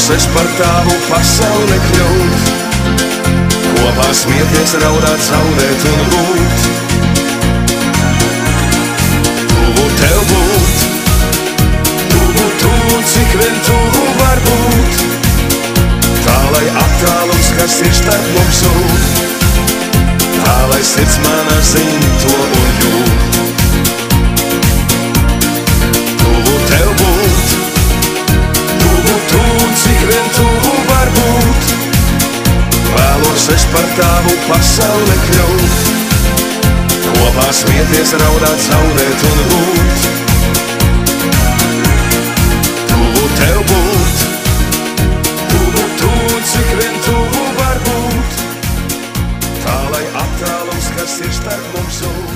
Vēlos es par tavu pasauli kļūt, kopā smieties, raudāt, zaudēt un būt. Tuvu tev būt, tuvu, cik vien tuvu var būt. Tā, lai attālums, kas ir starp mums zūd, tā, lai sirds mana zin to un jūt. Tuvu tev būt, tuvu, cik vien tuvu var būt. Vēlos es par tavu pasauli kļūt, kopā smieties, raudāt, zaudēt un būt. Tuvu tev būt, tuvu, cik vien tuvu var būt. Tā, lai attālums, kas ir starp mums zūd,